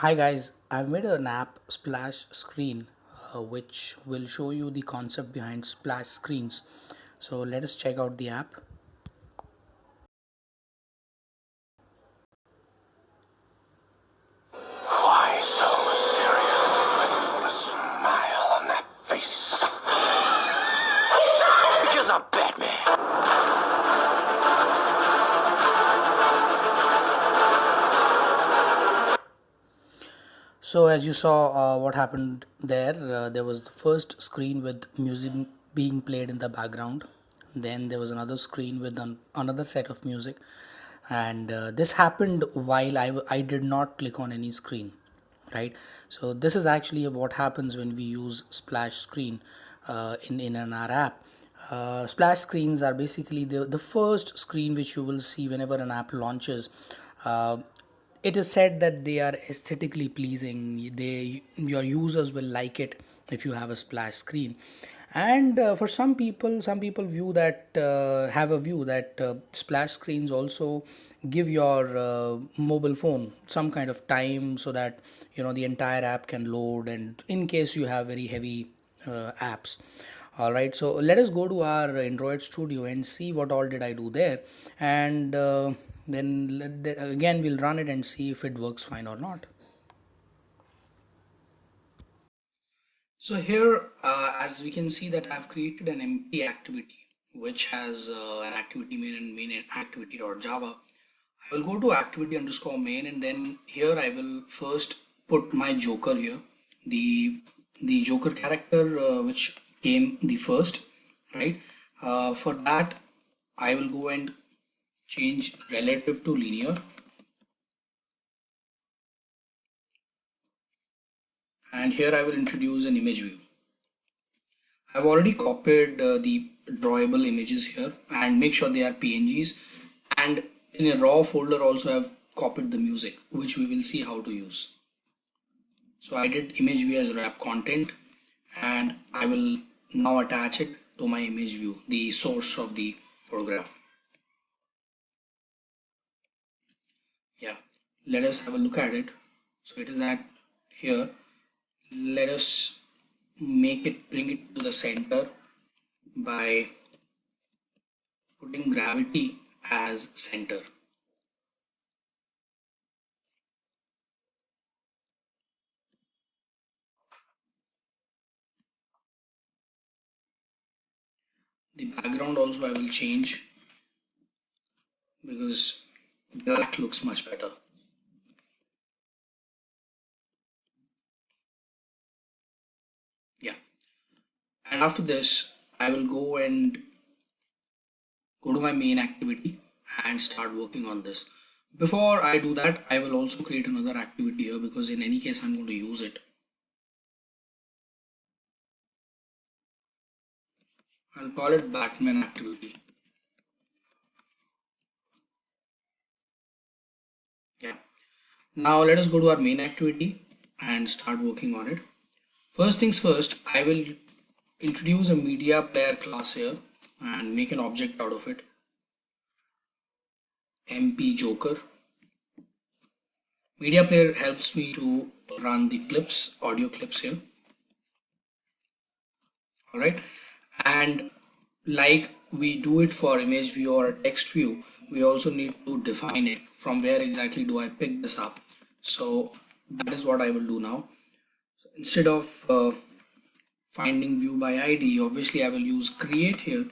Hi guys, I've made an app splash screen which will show you the concept behind splash screens. So let us check out the app. Why so serious? With a smile on that face. Because I'm Batman. So as you saw what happened there, there was the first screen with music being played in the background. Then there was another screen with another set of music. And this happened while I did not click on any screen, right? So this is actually what happens when we use splash screen in our app. Splash screens are basically the first screen which you will see whenever an app launches. uh, it is said that they are aesthetically pleasing. Your users will like it if you have a splash screen. And for some people have a view that splash screens also give your mobile phone some kind of time so that the entire app can load, and in case you have very heavy apps. All right, so let us go to our Android Studio and see what all did I do there. And then again we'll run it and see if it works fine or not. So here, as we can see that I've created an empty activity which has an activity main and main activity.java. I will go to activity underscore main, and then here I will first put my joker here, the joker character which came the first, right? For that I will go and change relative to linear, and here I will introduce an image view. I've already copied the drawable images here and make sure they are PNGs, and in a raw folder also I've copied the music which we will see how to use. So I did image view as wrap content, and I will now attach it to my image view, the source of the photograph. Yeah, let us have a look at it. So it is at here. Let us bring it to the center by putting gravity as center. The background also I will change because black looks much better. Yeah, and after this I will go to my main activity and start working on this. Before I do that, I will also create another activity here because in any case I'm going to use it. I'll call it Batman activity. Yeah. Now let us go to our main activity and start working on it. First things first, I will introduce a media player class here and make an object out of it. MP Joker. Media player helps me to run the clips, audio clips here. All right, and like we do it for image view or text view, we also need to define it from where exactly do I pick this up. So that is what I will do now. So instead of finding view by id, obviously I will use create here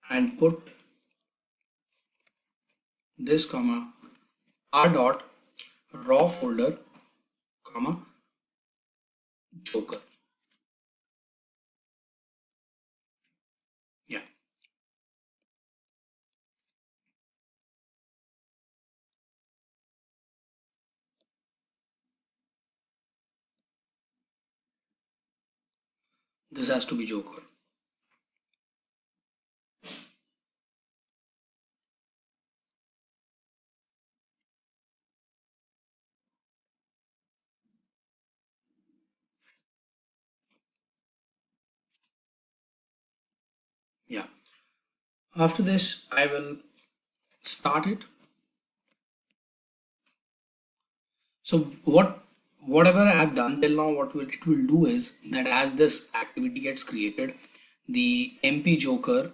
and put this comma r dot raw folder comma joker. Yeah, this has to be joker. Yeah, after this I will start it. So whatever I've done till now, it will do is that as this activity gets created, the MP Joker,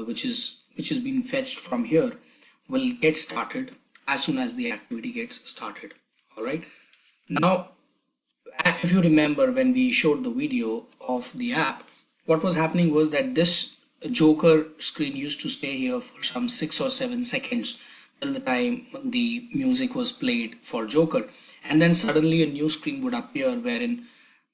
which is being fetched from here, will get started as soon as the activity gets started. All right. Now, if you remember when we showed the video of the app, what was happening was that this Joker screen used to stay here for some 6 or 7 seconds till the time the music was played for Joker, and then suddenly a new screen would appear wherein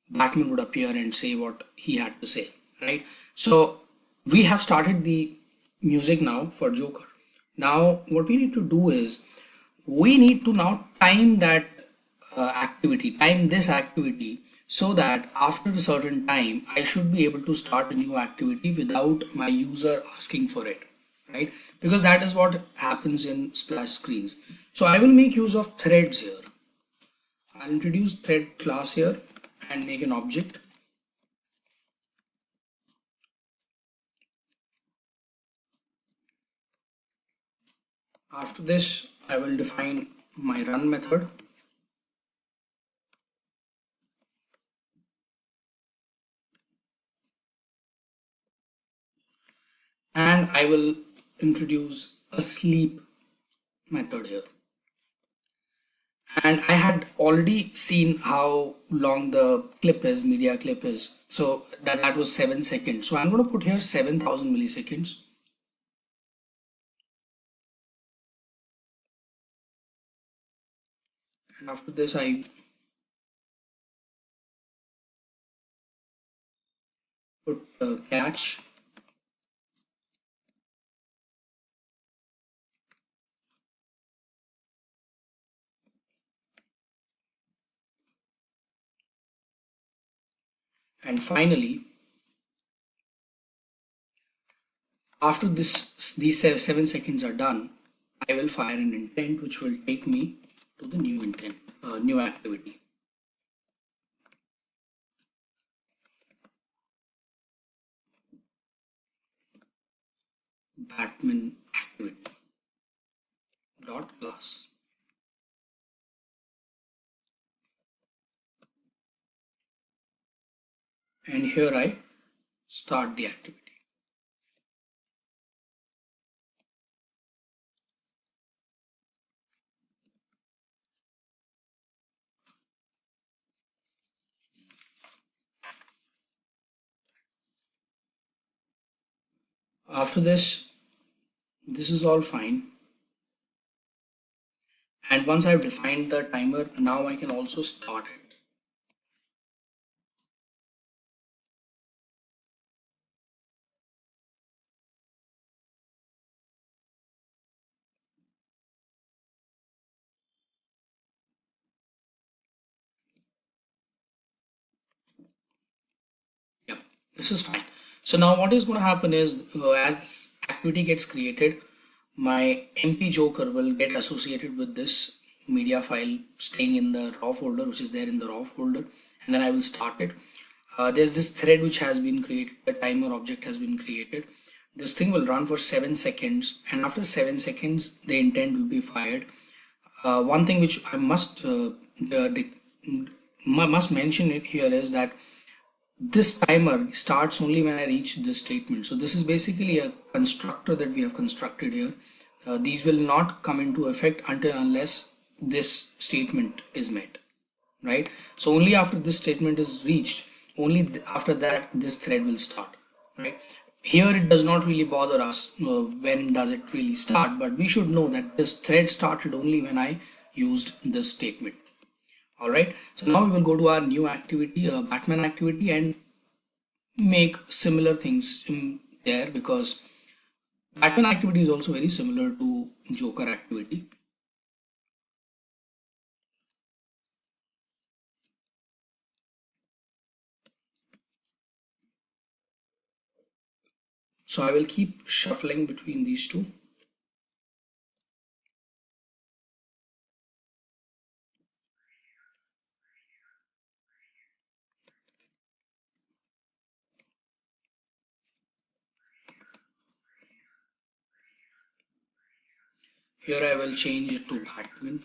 Batman would appear and say what he had to say, right? So we have started the music now for Joker. Now, what we need to do is we need to now time that time this activity so that after a certain time I should be able to start a new activity without my user asking for it, right? Because that is what happens in splash screens. So I will make use of threads here. I'll introduce thread class here and make an object. After this, I will define my run method, and I will introduce a sleep method here. And I had already seen how long the clip is, media clip is. So that was 7 seconds. So I'm going to put here 7,000 milliseconds. And after this, I put catch. And finally, after these 7 seconds are done, I will fire an intent which will take me to the new intent, new activity. Batman activity dot class. And here I start the activity. After this is all fine. And once I've defined the timer, now I can also start it. Yep, this is fine. So now what is going to happen is as this activity gets created, my MP Joker will get associated with this media file staying in the raw folder, which is there in the raw folder, and then I will start it. There's this thread which has been created, a timer object has been created. This thing will run for 7 seconds, and after 7 seconds, the intent will be fired. One thing which I must mention it here is that this timer starts only when I reach this statement. So this is basically a constructor that we have constructed here. These will not come into effect until unless this statement is met, right? So only after this statement is reached, only after that this thread will start, right? Here it does not really bother us when does it really start, but we should know that this thread started only when I used this statement. All right, so now we will go to our new activity, Batman activity, and make similar things in there because Batman activity is also very similar to Joker activity. So I will keep shuffling between these two. Here I will change it to Batman.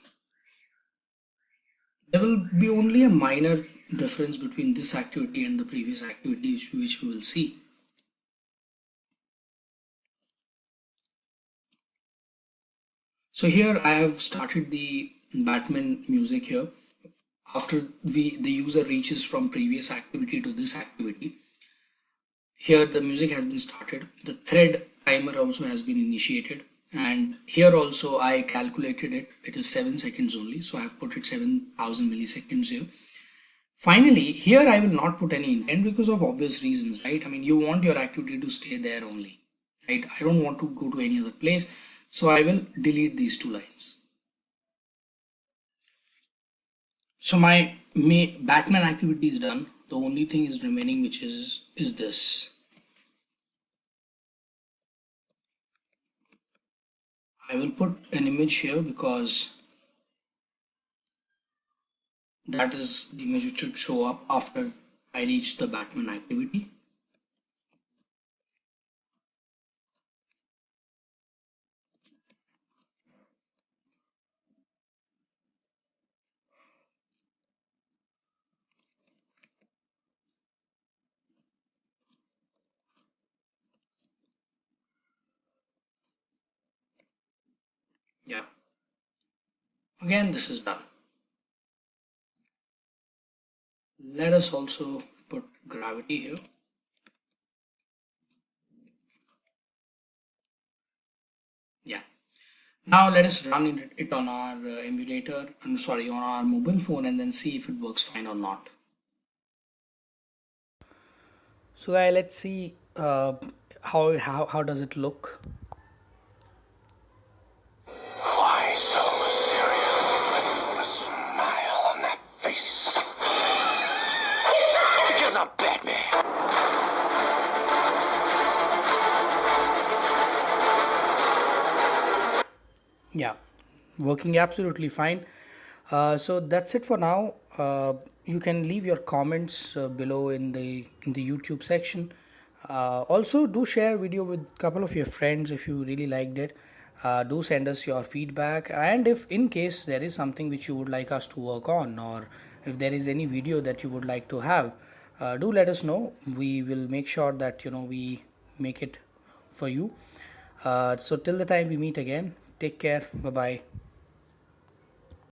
There will be only a minor difference between this activity and the previous activity which we will see. So here I have started the Batman music here. After the user reaches from previous activity to this activity, here the music has been started. The thread timer also has been initiated, and here also I calculated it. It is 7 seconds only, so I have put it 7,000 milliseconds here. Finally, here I will not put any intent because of obvious reasons, right? I mean, you want your activity to stay there only, right? I don't want to go to any other place, so I will delete these two lines. So my Batman activity is done. The only thing is remaining, which is this. I will put an image here because that is the image which should show up after I reach the Batman activity. Yeah. Again, this is done. Let us also put gravity here. Yeah. Now let us run it on our emulator, I'm sorry, on our mobile phone and then see if it works fine or not. So guys, let's see how does it look. Why so serious? Let's put a smile on that face. Because I'm Batman. Yeah, working absolutely fine. So that's it for now. You can leave your comments below in the YouTube section. Also, do share video with a couple of your friends if you really liked it. Do send us your feedback, and if in case there is something which you would like us to work on, or if there is any video that you would like to have, do let us know. We will make sure that we make it for you. So till the time we meet again, take care. Bye bye.